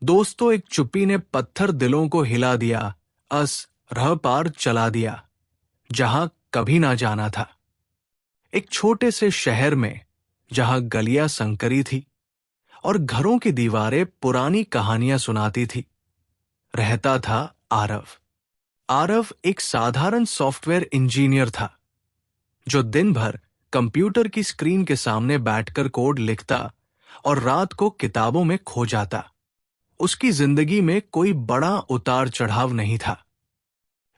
दोस्तों, एक चुप्पी ने पत्थर दिलों को हिला दिया, अस रह पार चला दिया, जहां कभी ना जाना था। एक छोटे से शहर में, जहां गलियां संकरी थी और घरों की दीवारें पुरानी कहानियां सुनाती थी, रहता था आरव। आरव एक साधारण सॉफ्टवेयर इंजीनियर था, जो दिन भर कंप्यूटर की स्क्रीन के सामने बैठकर कोड लिखता और रात को किताबों में खो जाता। उसकी जिंदगी में कोई बड़ा उतार चढ़ाव नहीं था।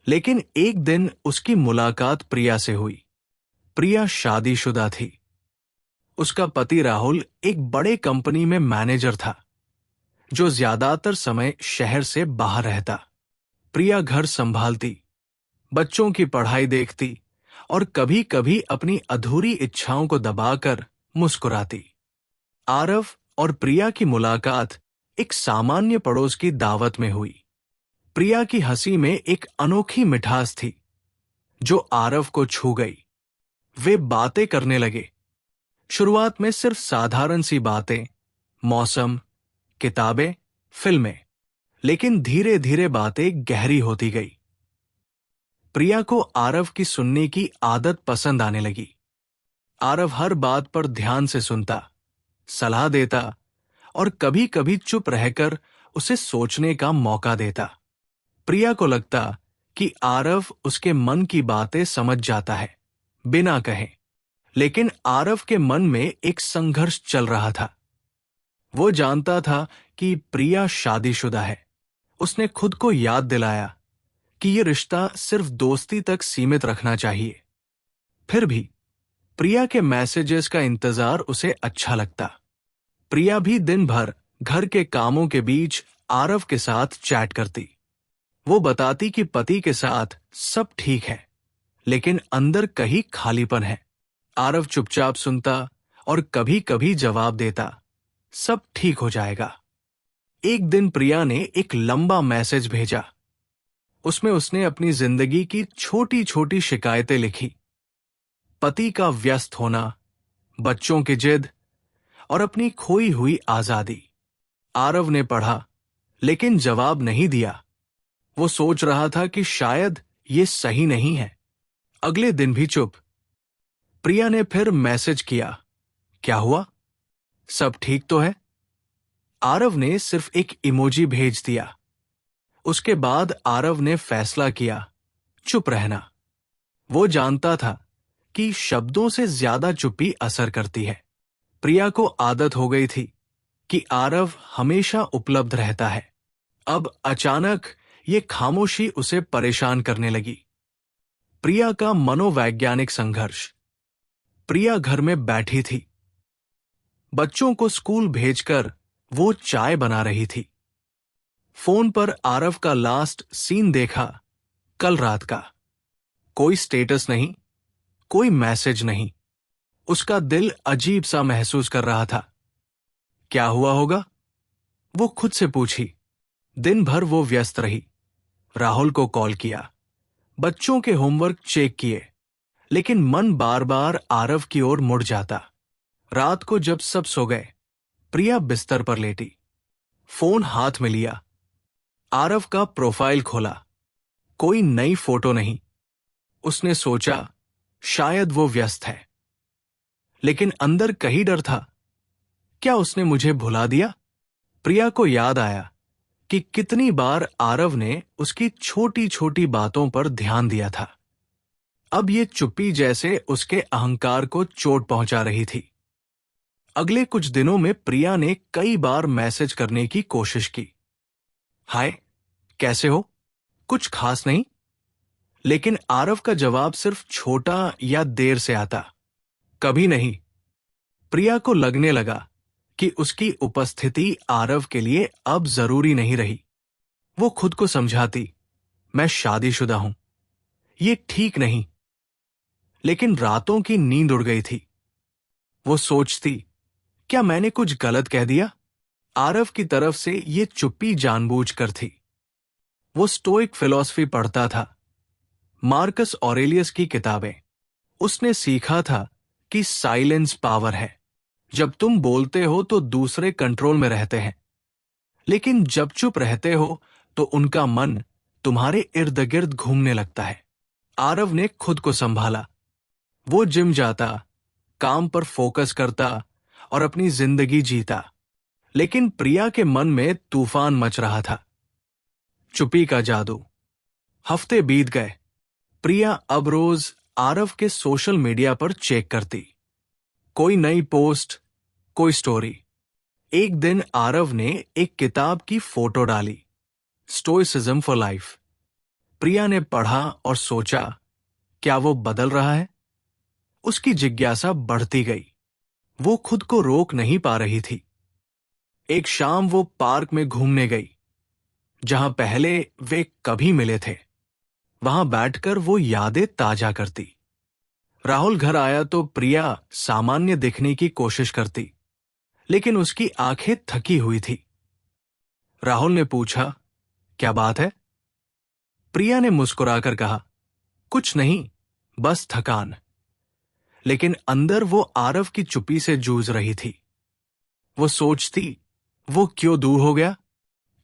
लेकिन एक दिन उसकी मुलाकात प्रिया से हुई। प्रिया शादीशुदा थी। उसका पति राहुल एक बड़े कंपनी में मैनेजर था, जो ज्यादातर समय शहर से बाहर रहता। प्रिया घर संभालती, बच्चों की पढ़ाई देखती और कभी कभी अपनी अधूरी इच्छाओं को दबाकर मुस्कुराती। आरव और प्रिया की मुलाकात एक सामान्य पड़ोस की दावत में हुई। प्रिया की हंसी में एक अनोखी मिठास थी, जो आरव को छू गई। वे बातें करने लगे। शुरुआत में सिर्फ साधारण सी बातें, मौसम, किताबें, फिल्में, लेकिन धीरे धीरे बातें गहरी होती गई। प्रिया को आरव की सुनने की आदत पसंद आने लगी। आरव हर बात पर ध्यान से सुनता, सलाह देता और कभी कभी चुप रहकर उसे सोचने का मौका देता। प्रिया को लगता कि आरव उसके मन की बातें समझ जाता है, बिना कहे। लेकिन आरव के मन में एक संघर्ष चल रहा था। वो जानता था कि प्रिया शादीशुदा है। उसने खुद को याद दिलाया कि ये रिश्ता सिर्फ दोस्ती तक सीमित रखना चाहिए। फिर भी प्रिया के मैसेजेस का इंतजार उसे अच्छा लगता। प्रिया भी दिन भर घर के कामों के बीच आरव के साथ चैट करती। वो बताती कि पति के साथ सब ठीक है, लेकिन अंदर कहीं खालीपन है। आरव चुपचाप सुनता और कभी कभी जवाब देता, सब ठीक हो जाएगा। एक दिन प्रिया ने एक लंबा मैसेज भेजा। उसमें उसने अपनी जिंदगी की छोटी छोटी शिकायतें लिखी। पति का व्यस्त होना, बच्चों की जिद और अपनी खोई हुई आजादी। आरव ने पढ़ा, लेकिन जवाब नहीं दिया। वो सोच रहा था कि शायद ये सही नहीं है। अगले दिन भी चुप। प्रिया ने फिर मैसेज किया, क्या हुआ? सब ठीक तो है? आरव ने सिर्फ एक इमोजी भेज दिया। उसके बाद आरव ने फैसला किया, चुप रहना। वो जानता था कि शब्दों से ज्यादा चुप्पी असर करती है। प्रिया को आदत हो गई थी कि आरव हमेशा उपलब्ध रहता है। अब अचानक ये खामोशी उसे परेशान करने लगी। प्रिया का मनोवैज्ञानिक संघर्ष। प्रिया घर में बैठी थी। बच्चों को स्कूल भेजकर वो चाय बना रही थी। फोन पर आरव का लास्ट सीन देखा, कल रात का। कोई स्टेटस नहीं, कोई मैसेज नहीं। उसका दिल अजीब सा महसूस कर रहा था। क्या हुआ होगा? वो खुद से पूछी। दिन भर वो व्यस्त रही। राहुल को कॉल किया, बच्चों के होमवर्क चेक किए, लेकिन मन बार बार आरव की ओर मुड़ जाता। रात को जब सब सो गए, प्रिया बिस्तर पर लेटी, फोन हाथ में लिया। आरव का प्रोफाइल खोला, कोई नई फोटो नहीं। उसने सोचा, शायद वो व्यस्त है। लेकिन अंदर कहीं डर था, क्या उसने मुझे भुला दिया? प्रिया को याद आया कि कितनी बार आरव ने उसकी छोटी छोटी बातों पर ध्यान दिया था। अब ये चुप्पी जैसे उसके अहंकार को चोट पहुंचा रही थी। अगले कुछ दिनों में प्रिया ने कई बार मैसेज करने की कोशिश की। हाय, कैसे हो? कुछ खास नहीं। लेकिन आरव का जवाब सिर्फ छोटा या देर से आता, कभी नहीं। प्रिया को लगने लगा कि उसकी उपस्थिति आरव के लिए अब जरूरी नहीं रही। वो खुद को समझाती, मैं शादीशुदा हूं, ये ठीक नहीं। लेकिन रातों की नींद उड़ गई थी। वो सोचती, क्या मैंने कुछ गलत कह दिया? आरव की तरफ से ये चुप्पी जानबूझकर थी। वो स्टोइक फिलॉसफी पढ़ता था, मार्कस ऑरेलियस की किताबें। उसने सीखा था कि साइलेंस पावर है। जब तुम बोलते हो तो दूसरे कंट्रोल में रहते हैं, लेकिन जब चुप रहते हो तो उनका मन तुम्हारे इर्द गिर्द घूमने लगता है। आरव ने खुद को संभाला। वो जिम जाता, काम पर फोकस करता और अपनी जिंदगी जीता। लेकिन प्रिया के मन में तूफान मच रहा था। चुप्पी का जादू। हफ्ते बीत गए। प्रिया अब रोज आरव के सोशल मीडिया पर चेक करती। कोई नई पोस्ट, कोई स्टोरी। एक दिन आरव ने एक किताब की फोटो डाली, स्टोइसिज्म फॉर लाइफ। प्रिया ने पढ़ा और सोचा, क्या वो बदल रहा है? उसकी जिज्ञासा बढ़ती गई। वो खुद को रोक नहीं पा रही थी। एक शाम वो पार्क में घूमने गई, जहां पहले वे कभी मिले थे। वहां बैठकर वो यादें ताजा करती। राहुल घर आया तो प्रिया सामान्य दिखने की कोशिश करती, लेकिन उसकी आंखें थकी हुई थी। राहुल ने पूछा, क्या बात है? प्रिया ने मुस्कुराकर कहा, कुछ नहीं, बस थकान। लेकिन अंदर वो आरव की चुप्पी से जूझ रही थी। वो सोचती, वो क्यों दूर हो गया?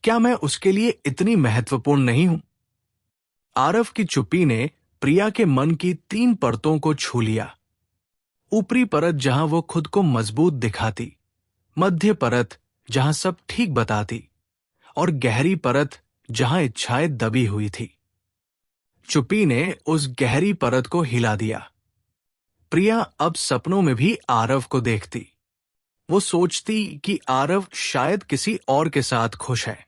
क्या मैं उसके लिए इतनी महत्वपूर्ण नहीं हूं? आरव की चुप्पी ने प्रिया के मन की 3 परतों को छू लिया। ऊपरी परत जहां वो खुद को मजबूत दिखाती, मध्य परत जहां सब ठीक बताती, और गहरी परत जहां इच्छाएं दबी हुई थी। चुप्पी ने उस गहरी परत को हिला दिया। प्रिया अब सपनों में भी आरव को देखती। वो सोचती कि आरव शायद किसी और के साथ खुश है।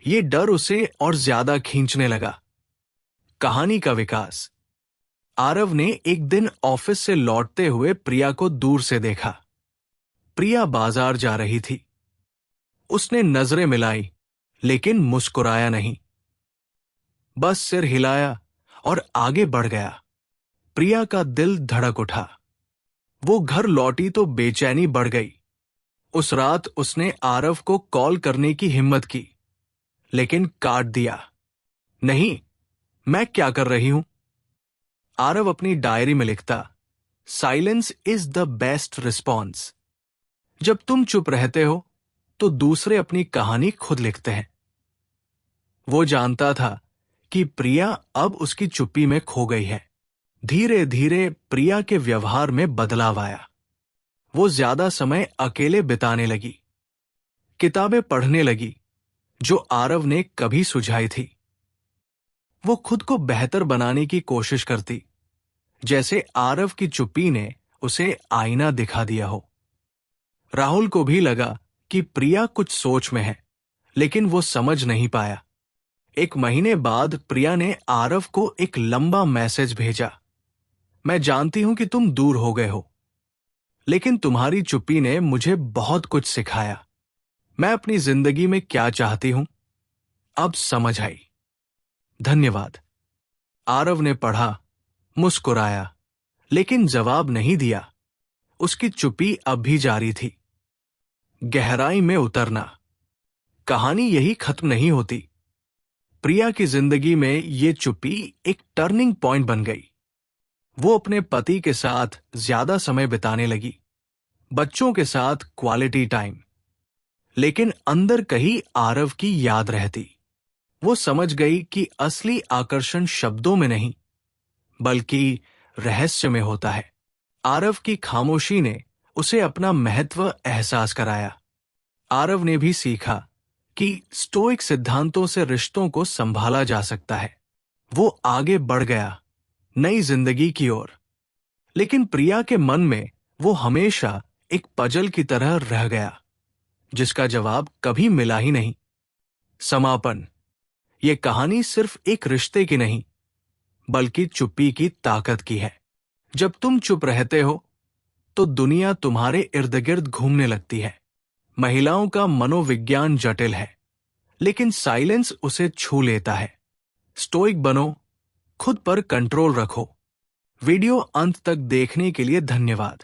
ये डर उसे और ज्यादा खींचने लगा। कहानी का विकास। आरव ने एक दिन ऑफिस से लौटते हुए प्रिया को दूर से देखा। प्रिया बाजार जा रही थी। उसने नजरें मिलाई, लेकिन मुस्कुराया नहीं। बस सिर हिलाया और आगे बढ़ गया। प्रिया का दिल धड़क उठा। वो घर लौटी तो बेचैनी बढ़ गई। उस रात उसने आरव को कॉल करने की हिम्मत की, लेकिन काट दिया। नहीं, मैं क्या कर रही हूं? आरव अपनी डायरी में लिखता, silence is the best response. जब तुम चुप रहते हो तो दूसरे अपनी कहानी खुद लिखते हैं। वो जानता था कि प्रिया अब उसकी चुप्पी में खो गई है। धीरे धीरे प्रिया के व्यवहार में बदलाव आया। वो ज्यादा समय अकेले बिताने लगी। किताबें पढ़ने लगी जो आरव ने कभी सुझाई थी। वो खुद को बेहतर बनाने की कोशिश करती, जैसे आरव की चुप्पी ने उसे आईना दिखा दिया हो। राहुल को भी लगा कि प्रिया कुछ सोच में है, लेकिन वो समझ नहीं पाया। 1 महीने बाद प्रिया ने आरव को एक लंबा मैसेज भेजा, मैं जानती हूं कि तुम दूर हो गए हो, लेकिन तुम्हारी चुप्पी ने मुझे बहुत कुछ सिखाया। मैं अपनी जिंदगी में क्या चाहती हूं, अब समझ आई। धन्यवाद। आरव ने पढ़ा, मुस्कुराया, लेकिन जवाब नहीं दिया। उसकी चुप्पी अब भी जारी थी। गहराई में उतरना। कहानी यही खत्म नहीं होती। प्रिया की जिंदगी में ये चुप्पी एक टर्निंग पॉइंट बन गई। वो अपने पति के साथ ज्यादा समय बिताने लगी, बच्चों के साथ क्वालिटी टाइम। लेकिन अंदर कहीं आरव की याद रहती। वो समझ गई कि असली आकर्षण शब्दों में नहीं, बल्कि रहस्य में होता है। आरव की खामोशी ने उसे अपना महत्व एहसास कराया। आरव ने भी सीखा कि स्टोइक सिद्धांतों से रिश्तों को संभाला जा सकता है। वो आगे बढ़ गया, नई जिंदगी की ओर। लेकिन प्रिया के मन में वो हमेशा एक पजल की तरह रह गया, जिसका जवाब कभी मिला ही नहीं। समापन। ये कहानी सिर्फ एक रिश्ते की नहीं, बल्कि चुप्पी की ताकत की है। जब तुम चुप रहते हो तो दुनिया तुम्हारे इर्द गिर्द घूमने लगती है। महिलाओं का मनोविज्ञान जटिल है, लेकिन साइलेंस उसे छू लेता है। स्टोइक बनो, खुद पर कंट्रोल रखो। वीडियो अंत तक देखने के लिए धन्यवाद।